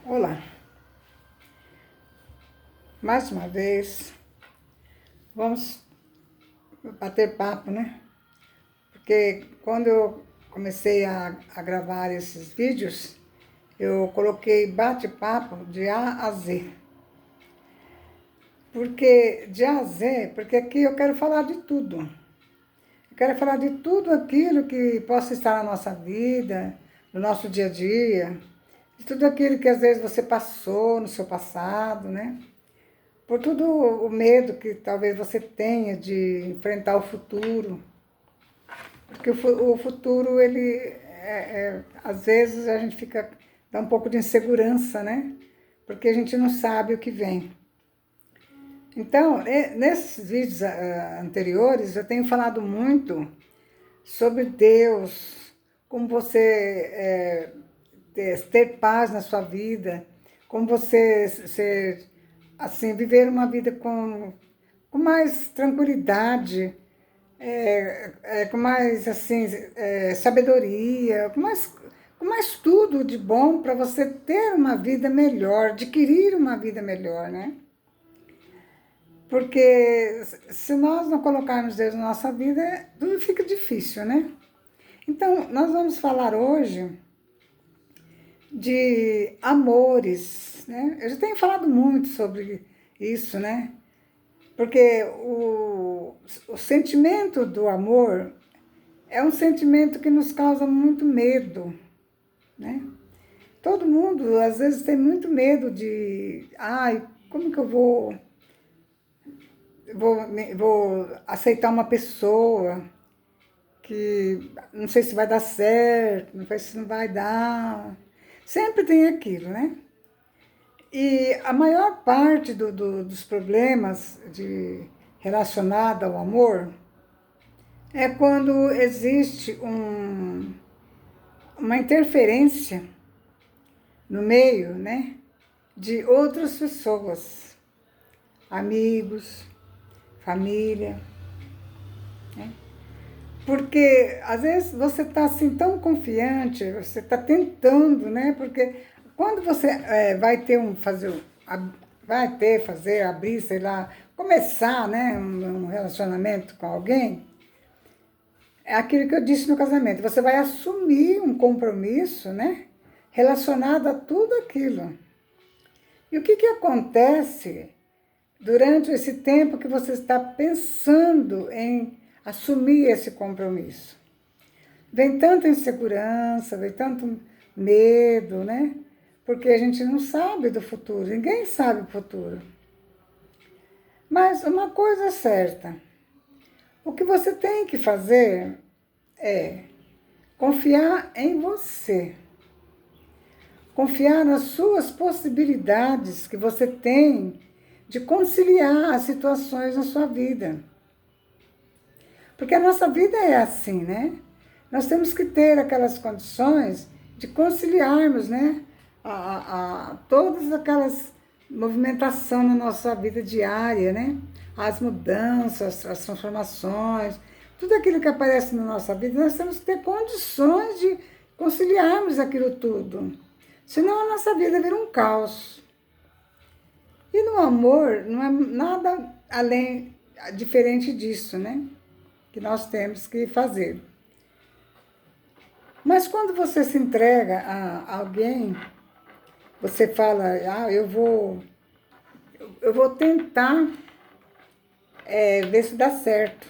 Olá, mais uma vez vamos bater papo, né? Porque quando eu comecei a gravar esses vídeos, eu coloquei bate-papo de A a Z. Porque de A a Z, porque aqui eu quero falar de tudo. Eu quero falar de tudo aquilo que possa estar na nossa vida, no nosso dia a dia, de tudo aquilo que às vezes você passou no seu passado, né? Por todo o medo que talvez você tenha de enfrentar o futuro. Porque o futuro, às vezes a gente dá um pouco de insegurança, né? Porque a gente não sabe o que vem. Então, nesses vídeos anteriores, eu tenho falado muito sobre Deus, como você ter paz na sua vida, como você assim, viver uma vida com mais tranquilidade, com mais assim, sabedoria, com mais tudo de bom para você ter uma vida melhor, adquirir uma vida melhor, né? Porque se nós não colocarmos Deus na nossa vida, tudo fica difícil, né? Então, nós vamos falar hoje de amores, né? Eu já tenho falado muito sobre isso, né? Porque o sentimento do amor é um sentimento que nos causa muito medo, né? Todo mundo, às vezes, tem muito medo de... Ai, como que eu vou aceitar uma pessoa que não sei se vai dar certo, não sei se não vai dar. Sempre tem aquilo, né? E a maior parte dos problemas relacionados ao amor é quando existe uma interferência no meio, né, de outras pessoas, amigos, família, né? Porque às vezes você está assim tão confiante, você está tentando, né? Porque quando você fazer, abrir, sei lá, começar, né, um relacionamento com alguém, é aquilo que eu disse no casamento. Você vai assumir um compromisso, né, relacionado a tudo aquilo. E o que acontece durante esse tempo que você está pensando em assumir esse compromisso? Vem tanta insegurança, vem tanto medo, né? Porque a gente não sabe do futuro, ninguém sabe o futuro. Mas uma coisa é certa, o que você tem que fazer é confiar em você. Confiar nas suas possibilidades que você tem de conciliar as situações na sua vida. Porque a nossa vida é assim, né? Nós temos que ter aquelas condições de conciliarmos, né? Todas aquelas movimentações na nossa vida diária, né? As mudanças, as transformações, tudo aquilo que aparece na nossa vida, nós temos que ter condições de conciliarmos aquilo tudo. Senão a nossa vida vira um caos. E no amor não é nada além, diferente disso, né? Que nós temos que fazer. Mas quando você se entrega a alguém, você fala, eu vou tentar ver se dá certo.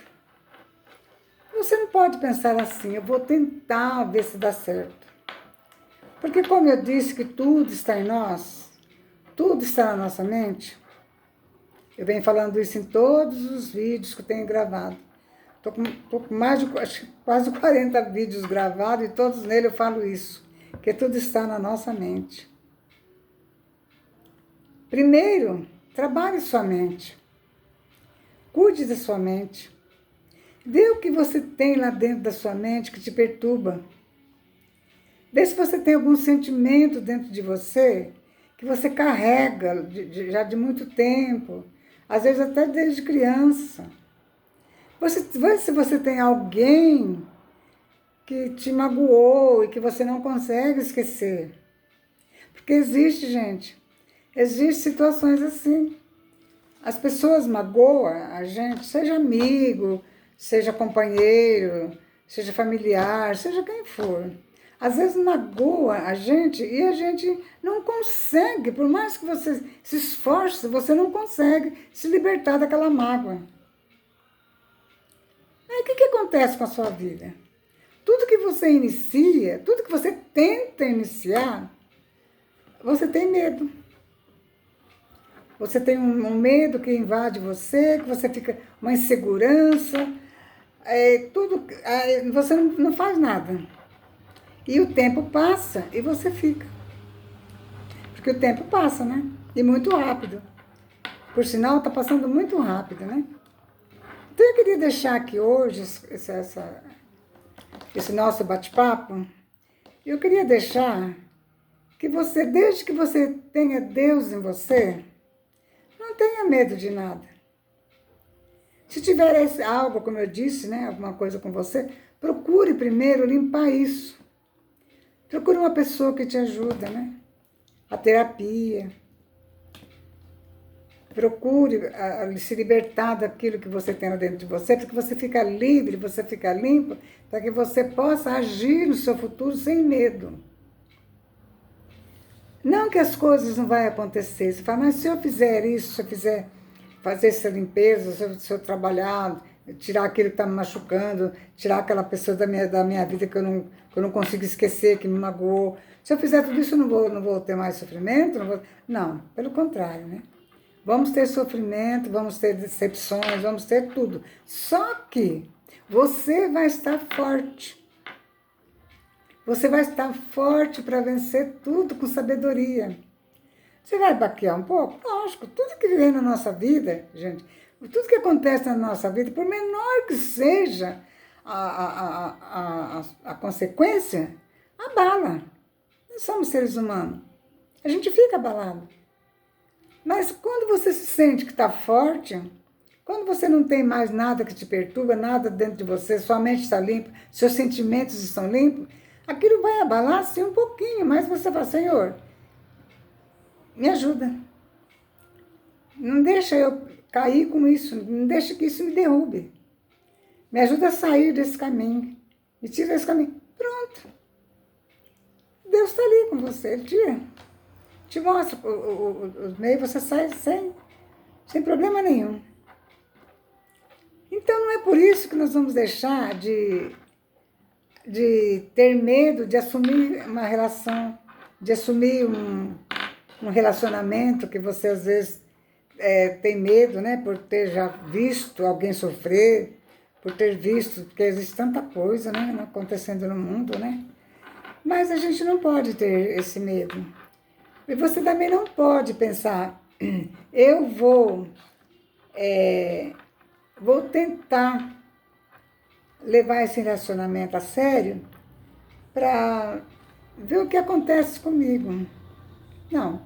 Você não pode pensar assim, eu vou tentar ver se dá certo. Porque como eu disse que tudo está em nós, tudo está na nossa mente, eu venho falando isso em todos os vídeos que eu tenho gravado. Estou com mais de quase 40 vídeos gravados e todos neles eu falo isso, que tudo está na nossa mente. Primeiro, trabalhe sua mente. Cuide da sua mente. Vê o que você tem lá dentro da sua mente que te perturba. Vê se você tem algum sentimento dentro de você que você carrega já de muito tempo, às vezes até desde criança. Vê se você tem alguém que te magoou e que você não consegue esquecer. Porque existe, gente. Existem situações assim. As pessoas magoam a gente, seja amigo, seja companheiro, seja familiar, seja quem for. Às vezes magoa a gente e a gente não consegue, por mais que você se esforce, você não consegue se libertar daquela mágoa. Aí o que acontece com a sua vida? Tudo que você inicia, tudo que você tenta iniciar, você tem medo. Você tem um medo que invade você, que você fica uma insegurança, você não faz nada. E o tempo passa e você fica. Porque o tempo passa, né? E muito rápido. Por sinal, está passando muito rápido, né? Então eu queria deixar aqui hoje esse nosso bate-papo. Eu queria deixar que você, desde que você tenha Deus em você, não tenha medo de nada. Se tiver algo, como eu disse, né, alguma coisa com você, procure primeiro limpar isso. Procure uma pessoa que te ajuda, né? A terapia. Procure se libertar daquilo que você tem dentro de você, porque você fica livre, você fica limpo, para que você possa agir no seu futuro sem medo. Não que as coisas não vão acontecer. Você fala, mas se eu fizer isso, se eu fizer fazer essa limpeza, se eu trabalhar, tirar aquilo que está me machucando, tirar aquela pessoa da minha vida que eu não consigo esquecer, que me magoou. Se eu fizer tudo isso, eu não vou ter mais sofrimento? Não, pelo contrário, né? Vamos ter sofrimento, vamos ter decepções, vamos ter tudo. Só que você vai estar forte. Você vai estar forte para vencer tudo com sabedoria. Você vai baquear um pouco? Lógico, tudo que vem na nossa vida, gente, tudo que acontece na nossa vida, por menor que seja a consequência, abala. Nós somos seres humanos. A gente fica abalado. Mas quando você se sente que está forte, quando você não tem mais nada que te perturba, nada dentro de você, sua mente está limpa, seus sentimentos estão limpos, aquilo vai abalar sim um pouquinho, mas você fala, Senhor, me ajuda. Não deixa eu cair com isso, não deixa que isso me derrube. Me ajuda a sair desse caminho, me tira desse caminho. Pronto. Deus está ali com você, Ele te mostra os meios, você sai sem problema nenhum. Então não é por isso que nós vamos deixar de ter medo de assumir uma relação, de assumir um relacionamento que você às vezes tem medo, né? Por ter já visto alguém sofrer, por ter visto, porque existe tanta coisa, né, acontecendo no mundo, né? Mas a gente não pode ter esse medo. E você também não pode pensar, eu vou tentar levar esse relacionamento a sério para ver o que acontece comigo. Não,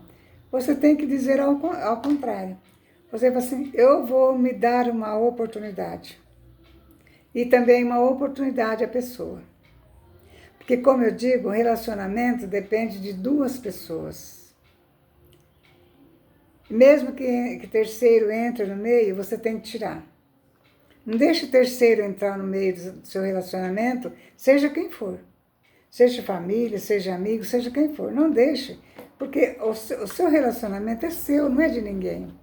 você tem que dizer ao contrário. Você fala assim, eu vou me dar uma oportunidade. E também uma oportunidade à pessoa. Porque, como eu digo, o relacionamento depende de duas pessoas. Mesmo que terceiro entre no meio, você tem que tirar. Não deixe o terceiro entrar no meio do seu relacionamento, seja quem for. Seja família, seja amigo, seja quem for. Não deixe, porque o seu relacionamento é seu, não é de ninguém.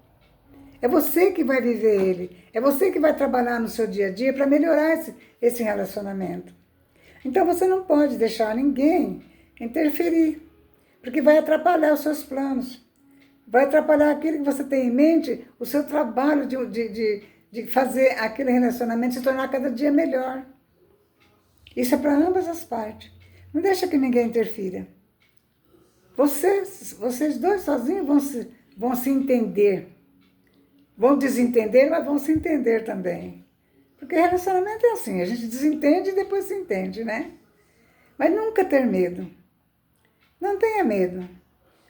É você que vai viver ele. É você que vai trabalhar no seu dia a dia para melhorar esse relacionamento. Então você não pode deixar ninguém interferir, porque vai atrapalhar os seus planos. Vai atrapalhar aquilo que você tem em mente, o seu trabalho de fazer aquele relacionamento se tornar cada dia melhor. Isso é para ambas as partes. Não deixa que ninguém interfira. Vocês dois sozinhos vão se entender. Vão desentender, mas vão se entender também. Porque relacionamento é assim, a gente desentende e depois se entende, né? Mas nunca ter medo. Não tenha medo.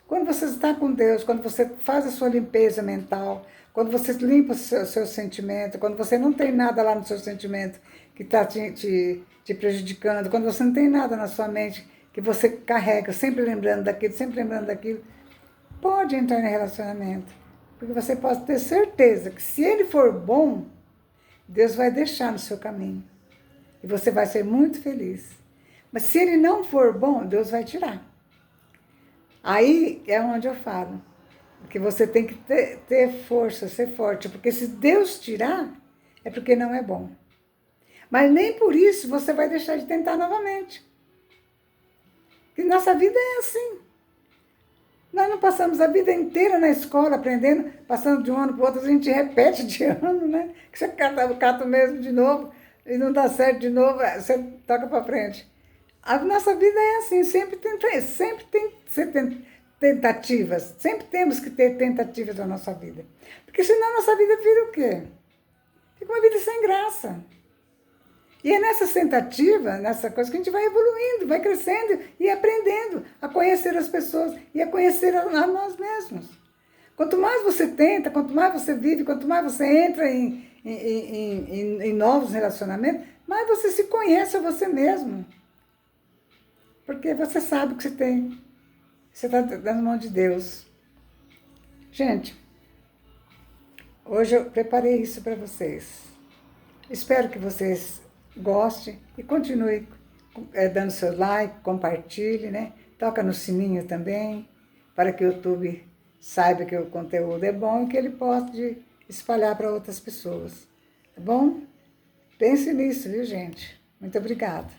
Quando você está com Deus, quando você faz a sua limpeza mental, quando você limpa o seu sentimento, quando você não tem nada lá no seu sentimento que está te prejudicando, quando você não tem nada na sua mente que você carrega, sempre lembrando daquilo, pode entrar em relacionamento. Porque você pode ter certeza que se ele for bom, Deus vai deixar no seu caminho. E você vai ser muito feliz. Mas se ele não for bom, Deus vai tirar. Aí é onde eu falo. Que você tem que ter força, ser forte. Porque se Deus tirar, é porque não é bom. Mas nem por isso você vai deixar de tentar novamente. Porque nossa vida é assim. Nós não passamos a vida inteira na escola aprendendo, passando de um ano para o outro, a gente repete de ano, né? Que você cata o mesmo de novo e não dá certo de novo, você toca para frente. A nossa vida é assim, sempre tem tentativas, sempre temos que ter tentativas na nossa vida. Porque senão a nossa vida vira o quê? Fica uma vida sem graça. E é nessa tentativa, nessa coisa que a gente vai evoluindo, vai crescendo e aprendendo a conhecer as pessoas e a conhecer a nós mesmos. Quanto mais você tenta, quanto mais você vive, quanto mais você entra em novos relacionamentos, mais você se conhece a você mesmo. Porque você sabe o que você tem. Você está dando mão de Deus. Gente, hoje eu preparei isso para vocês. Espero que vocês gostem e continue dando seu like, compartilhe, né? Toca no sininho também, para que o YouTube saiba que o conteúdo é bom e que ele pode espalhar para outras pessoas. Tá bom? Pense nisso, viu, gente? Muito obrigada.